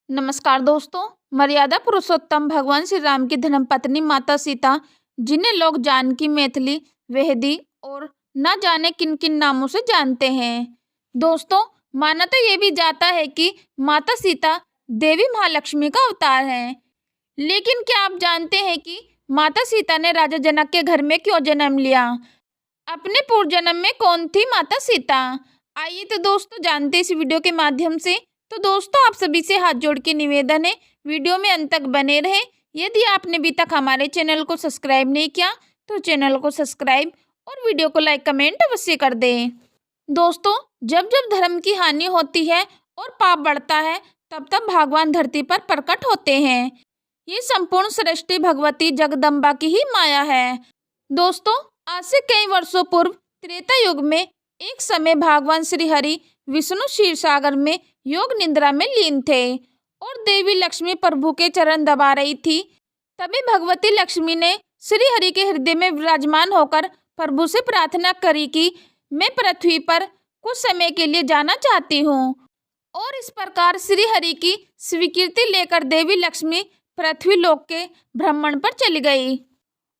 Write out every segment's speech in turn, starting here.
नमस्कार दोस्तों। मर्यादा पुरुषोत्तम भगवान श्री राम की धर्मपत्नी माता सीता, जिन्हें लोग जानकी, मैथिली, वेहदी और न जाने किन किन नामों से जानते हैं। दोस्तों, माना तो ये भी जाता है कि माता सीता देवी महालक्ष्मी का अवतार हैं। लेकिन क्या आप जानते हैं कि माता सीता ने राजा जनक के घर में क्यों जन्म लिया? अपने पूर्व जन्म में कौन थी माता सीता? आइए तो दोस्तों जानते इस वीडियो के माध्यम से। तो दोस्तों, आप सभी से हाथ जोड़ के निवेदन है, वीडियो में अंत तक बने रहे। यदि आपने अभी तक हमारे चैनल को सब्सक्राइब नहीं किया तो चैनल को सब्सक्राइब और वीडियो को लाइक कमेंट अवश्य कर दें। दोस्तों, जब जब धर्म की हानि होती है और पाप बढ़ता है, तब तब भगवान धरती पर प्रकट होते हैं। ये संपूर्ण सृष्टि भगवती जगदम्बा की ही माया है। दोस्तों, आज से कई वर्षों पूर्व त्रेता युग में एक समय भगवान श्री हरि विष्णु क्षीर सागर में योग निद्रा में लीन थे और देवी लक्ष्मी प्रभु के चरण दबा रही थी। तभी भगवती लक्ष्मी ने श्री हरि के हृदय में विराजमान होकर प्रभु से प्रार्थना करी कि मैं पृथ्वी पर कुछ समय के लिए जाना चाहती हूँ। और इस प्रकार श्री हरि की स्वीकृति लेकर देवी लक्ष्मी पृथ्वी लोक के भ्रमण पर चली गई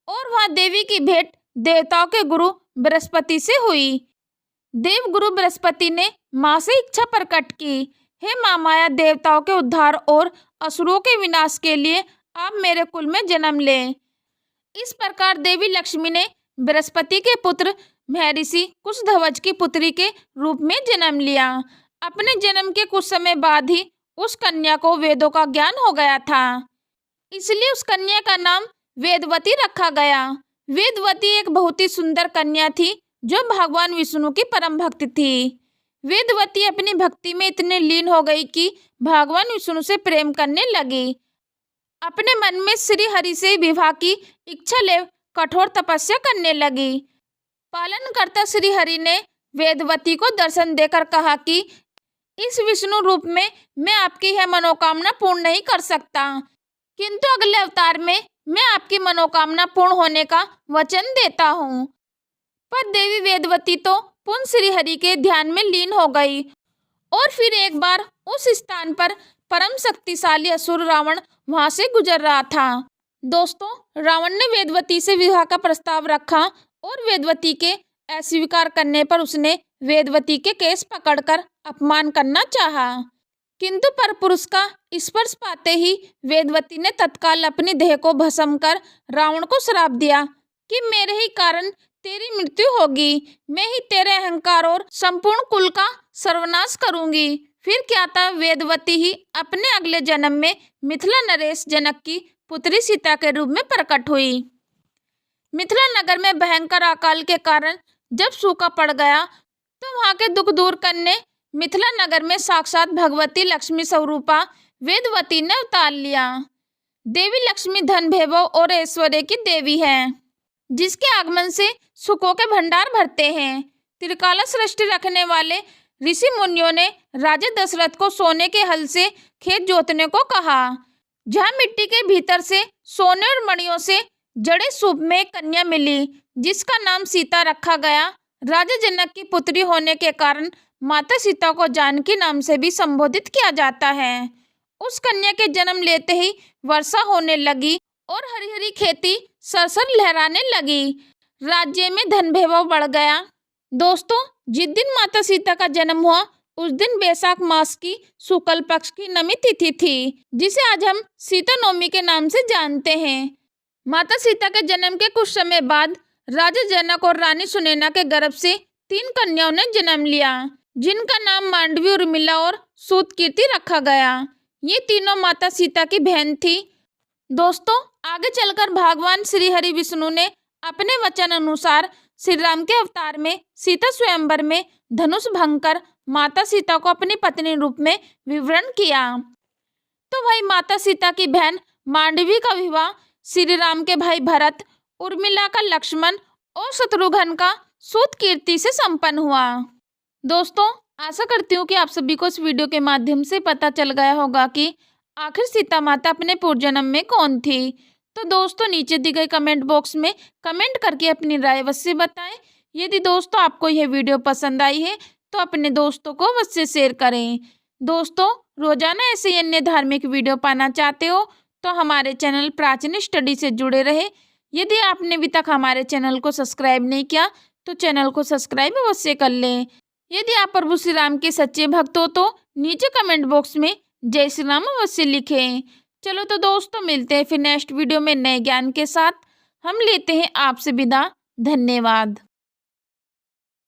और वहां देवी की भेंट देवताओं के गुरु बृहस्पति से हुई। देव गुरु बृहस्पति ने मां से इच्छा प्रकट की, हे मां माया, देवताओं के उद्धार और असुरों के विनाश के लिए आप मेरे कुल में जन्म लें। इस प्रकार देवी लक्ष्मी ने बृहस्पति के पुत्र महर्षि कुशध्वज की पुत्री के रूप में जन्म लिया। अपने जन्म के कुछ समय बाद ही उस कन्या को वेदों का ज्ञान हो गया था, इसलिए उस कन्या का नाम वेदवती रखा गया। वेदवती एक बहुत ही सुंदर कन्या थी जो भगवान विष्णु की परम भक्त थी। वेदवती अपनी भक्ति में इतने लीन हो गई कि भगवान विष्णु से प्रेम करने लगी। अपने मन में श्री हरि से विवाह की इच्छा ले कठोर तपस्या करने लगी। पालनकर्ता श्री हरि ने वेदवती को दर्शन देकर कहा कि इस विष्णु रूप में मैं आपकी यह मनोकामना पूर्ण नहीं कर सकता, किंतु अगले अवतार में मैं आपकी मनोकामना पूर्ण होने का वचन देता हूँ। पर देवी वेदवती तो पुनः श्री हरि के ध्यान में लीन हो गई और फिर एक बार उस स्थान पर परम शक्तिशाली असुर रावण वहां से गुजर रहा था। दोस्तों, रावण ने वेदवती से विवाह का प्रस्ताव रखा और वेदवती के अस्वीकार करने पर उसने वेदवती के केस पकड़कर अपमान करना चाहा, किंतु परपुरुष का स्पर्श पाते ही वेदवती ने तत्काल अपनी देह को भस्म कर रावण को श्राप दिया कि मेरे ही कारण तेरी मृत्यु होगी, मैं ही तेरे अहंकार और संपूर्ण कुल का सर्वनाश करूंगी। फिर क्या था, वेदवती ही अपने अगले जन्म में मिथिला नरेश जनक की पुत्री सीता के रूप में प्रकट हुई। मिथिला नगर में भयंकर अकाल के कारण जब सूखा पड़ गया तो वहां के दुख दूर करने मिथिला नगर में साक्षात भगवती लक्ष्मी स्वरूपा वेदवती ने अवतार लिया। देवी लक्ष्मी धन, वैभव और ऐश्वर्य की देवी है, जिसके आगमन से सुखों के भंडार भरते हैं। त्रिकाला सृष्टि रखने वाले ऋषि मुनियों ने राजा दशरथ को सोने के हल से खेत जोतने को कहा। जहाँ मिट्टी के भीतर से सोने और मणियों से जड़े सूप में एक कन्या मिली, जिसका नाम सीता रखा गया। राजा जनक की पुत्री होने के कारण माता सीता को जानकी नाम से भी संबोधित किया जाता है। उस कन्या के जन्म लेते ही वर्षा होने लगी और हरी हरी खेती सरसर लहराने लगी। राज्य में धन वैभव बढ़ गया। दोस्तों, जिस दिन माता सीता का जन्म हुआ उस दिन बैसाख मास की शुक्ल पक्ष की नवमी तिथि थी, जिसे आज हम सीता नवमी के नाम से जानते हैं। माता सीता के जन्म के कुछ समय बाद राजा जनक और रानी सुनैना के गर्भ से 3 कन्याओं ने जन्म लिया, जिनका नाम मांडवी, उर्मिला और सूतकीर्ति रखा गया। ये तीनों माता सीता की बहन थी। दोस्तों, आगे चलकर भगवान श्री हरि विष्णु ने अपने वचन अनुसार श्री राम के अवतार में सीता स्वयंवर में धनुष भंग कर माता सीता को अपनी पत्नी रूप में विवरण किया। तो वही माता सीता की बहन मांडवी का विवाह श्री राम के भाई भरत, उर्मिला का लक्ष्मण और शत्रुघ्न का सूतकीर्ति से संपन्न हुआ। दोस्तों, आशा करती हूँ कि आप सभी को इस वीडियो के माध्यम से पता चल गया होगा कि आखिर सीता माता अपने पूर्व जन्म में कौन थी। तो दोस्तों, नीचे दी गई कमेंट बॉक्स में कमेंट करके अपनी राय अवश्य बताएं। यदि दोस्तों आपको यह वीडियो पसंद आई है तो अपने दोस्तों को अवश्य शेयर करें। दोस्तों, रोजाना ऐसे ही अन्य धार्मिक वीडियो पाना चाहते हो तो हमारे चैनल प्राचीन स्टडी से जुड़े रहे। यदि आपने अभी तक हमारे चैनल को सब्सक्राइब नहीं किया तो चैनल को सब्सक्राइब अवश्य कर लें। यदि आप प्रभु श्री राम के सच्चे भक्त हो तो नीचे कमेंट बॉक्स में जय श्री राम अवश्य लिखें। चलो तो दोस्तों, मिलते हैं फिर नेक्स्ट वीडियो में नए ज्ञान के साथ। हम लेते हैं आपसे विदा। धन्यवाद।